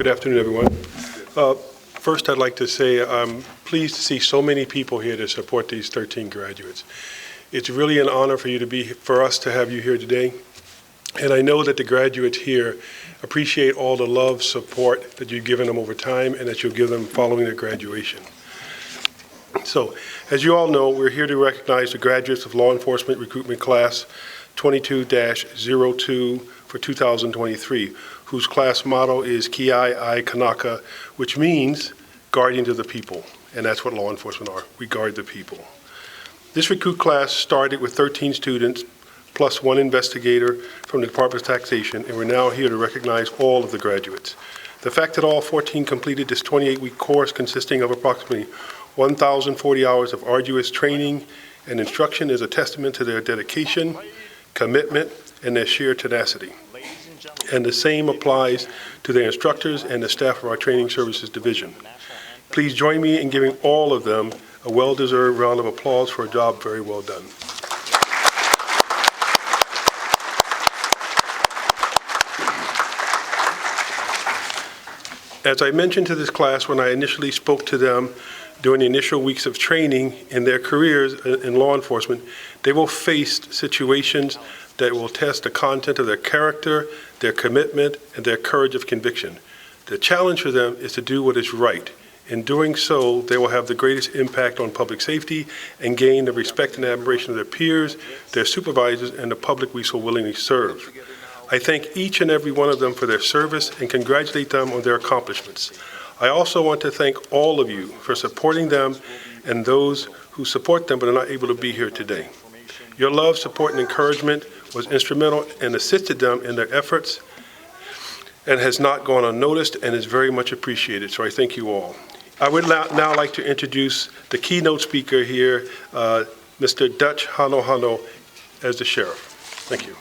Good afternoon, everyone. First, I'd like to say I'm pleased to see so many people here to support these 13 graduates. It's really an honor for us to have you here today. And I know that the graduates here appreciate all the love, support that you've given them over time and that you'll give them following their graduation. So, as you all know, we're here to recognize the graduates of Law Enforcement Recruitment Class 22-02 for 2023, whose class motto is Kiai Ai Kanaka, which means guardians of the people. And that's what law enforcement are. We guard the people. This recruit class started with 13 students plus one investigator from the Department of Taxation, and we're now here to recognize all of the graduates. The fact that all 14 completed this 28-week course consisting of approximately 1,040 hours of arduous training and instruction is a testament to their dedication, commitment, and their sheer tenacity. And the same applies to their instructors and the staff of our Training Services Division. Please join me in giving all of them a well-deserved round of applause for a job very well done. As I mentioned to this class when I initially spoke to them during the initial weeks of training in their careers in law enforcement, they will face situations that will test the content of their character, their commitment, and their courage of conviction. The challenge for them is to do what is right. In doing so, they will have the greatest impact on public safety and gain the respect and admiration of their peers, their supervisors, and the public we so willingly serve. I thank each and every one of them for their service and congratulate them on their accomplishments. I also want to thank all of you for supporting them and those who support them but are not able to be here today. Your love, support, and encouragement was instrumental and assisted them in their efforts and has not gone unnoticed and is very much appreciated, so I thank you all. I would now like to introduce the keynote speaker here, Mr. Dutch Hano as the sheriff. Thank you.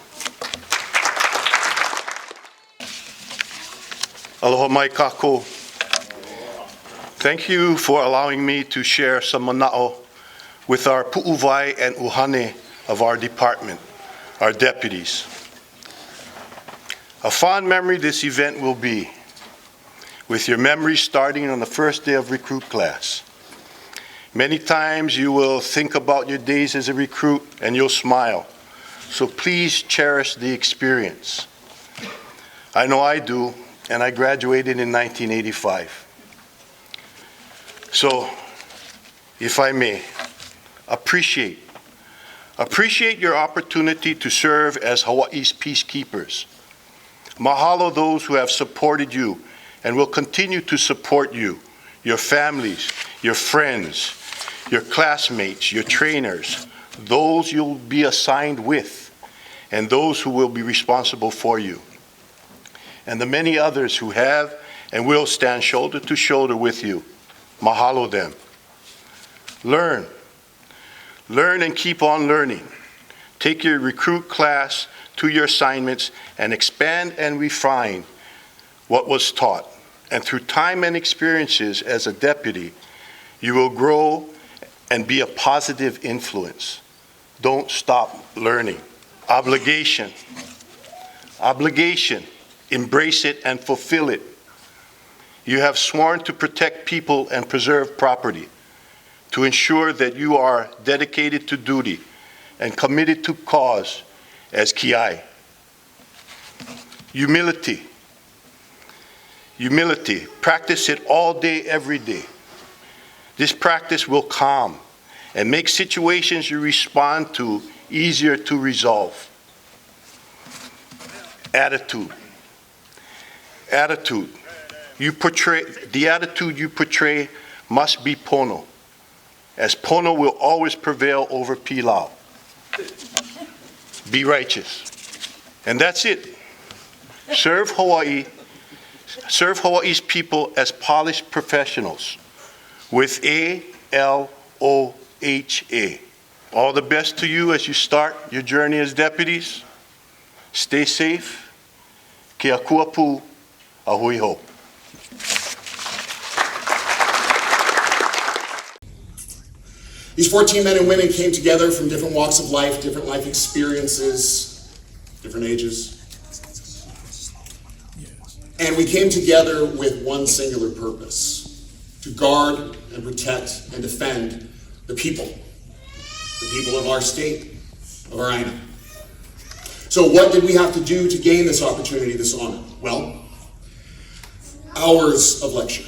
Aloha mai kako. Thank you for allowing me to share some mana'o with our pu'uwai and uhane of our department, our deputies. A fond memory this event will be, with your memories starting on the first day of recruit class. Many times you will think about your days as a recruit and you'll smile. So please cherish the experience. I know I do, and I graduated in 1985. So, if I may, appreciate your opportunity to serve as Hawaii's peacekeepers. Mahalo those who have supported you and will continue to support you, your families, your friends, your classmates, your trainers, those you'll be assigned with, and those who will be responsible for you, and the many others who have and will stand shoulder to shoulder with you. Mahalo them. Learn and keep on learning. Take your recruit class to your assignments and expand and refine what was taught. And through time and experiences as a deputy, you will grow and be a positive influence. Don't stop learning. Obligation. Embrace it and fulfill it. You have sworn to protect people and preserve property, to ensure that you are dedicated to duty and committed to cause as Kiai. Humility. Practice it all day, every day. This practice will calm and make situations you respond to easier to resolve. Attitude. The attitude you portray must be pono, as pono will always prevail over pilau. Be righteous. And that's it. Serve Hawaii's people as polished professionals with A-L-O-H-A. All the best to you as you start your journey as deputies. Stay safe. Ke akuapu, ahui ho. These 14 men and women came together from different walks of life, different life experiences, different ages. And we came together with one singular purpose: to guard and protect and defend the people of our state, of our island. So what did we have to do to gain this opportunity, this honor? Well, hours of lecture.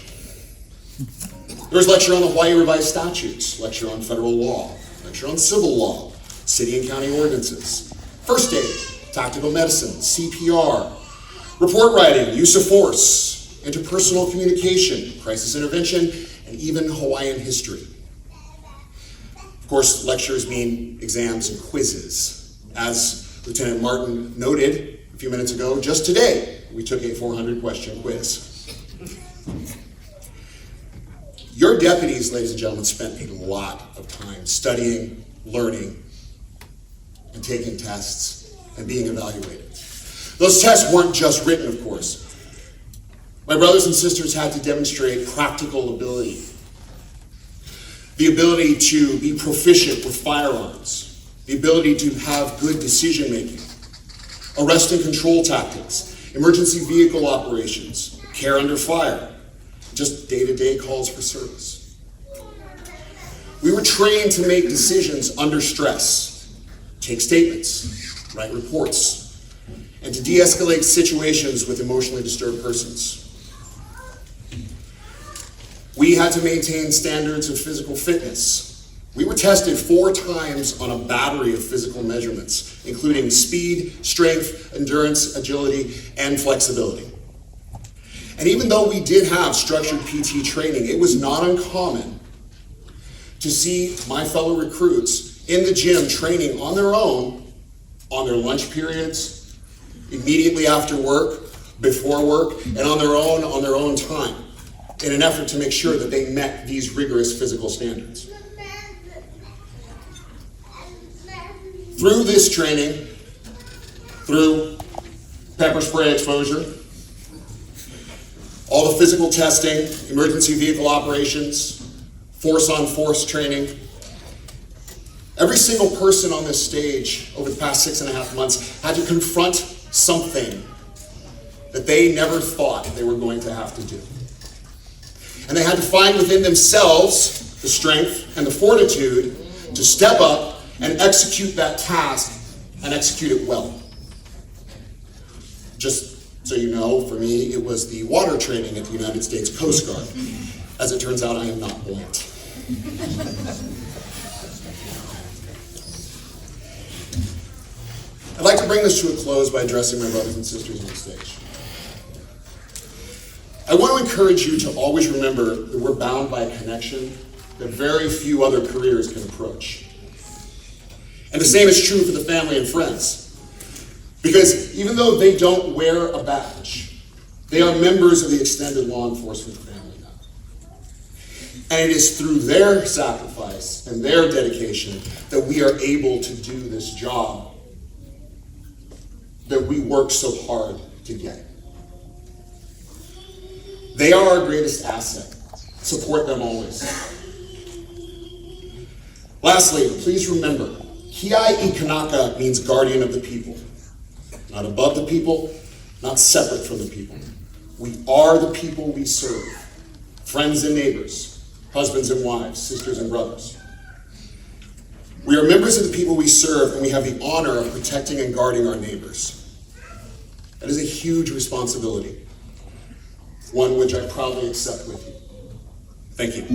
There was lecture on the Hawaii Revised Statutes, lecture on federal law, lecture on civil law, city and county ordinances, first aid, tactical medicine, CPR, report writing, use of force, interpersonal communication, crisis intervention, and even Hawaiian history. Of course, lectures mean exams and quizzes. As Lieutenant Martin noted a few minutes ago, just today, we took a 400-question quiz. Your deputies, ladies and gentlemen, spent a lot of time studying, learning, and taking tests and being evaluated. Those tests weren't just written, of course. My brothers and sisters had to demonstrate practical ability, the ability to be proficient with firearms, the ability to have good decision-making, arrest and control tactics, emergency vehicle operations, care under fire, just day-to-day calls for service. We were trained to make decisions under stress, take statements, write reports, and to de-escalate situations with emotionally disturbed persons. We had to maintain standards of physical fitness. We were tested 4 times on a battery of physical measurements, including speed, strength, endurance, agility, and flexibility. And even though we did have structured PT training, it was not uncommon to see my fellow recruits in the gym training on their own, on their lunch periods, immediately after work, before work, and on their own time, in an effort to make sure that they met these rigorous physical standards. Through this training, through pepper spray exposure, all the physical testing, emergency vehicle operations, force-on-force training, every single person on this stage over the past 6.5 months had to confront something that they never thought they were going to have to do. And they had to find within themselves the strength and the fortitude to step up and execute that task and execute it well. Just so you know, for me, it was the water training at the United States Coast Guard. As it turns out, I am not buoyant. I'd like to bring this to a close by addressing my brothers and sisters on the stage. I want to encourage you to always remember that we're bound by a connection that very few other careers can approach. And the same is true for the family and friends. Because even though they don't wear a badge, they are members of the extended law enforcement family now. And it is through their sacrifice and their dedication that we are able to do this job that we work so hard to get. They are our greatest asset. Support them always. Lastly, please remember, Kiai I Kanaka means guardian of the people. Not above the people, not separate from the people. We are the people we serve. Friends and neighbors, husbands and wives, sisters and brothers. We are members of the people we serve, and we have the honor of protecting and guarding our neighbors. That is a huge responsibility, one which I proudly accept with you. Thank you.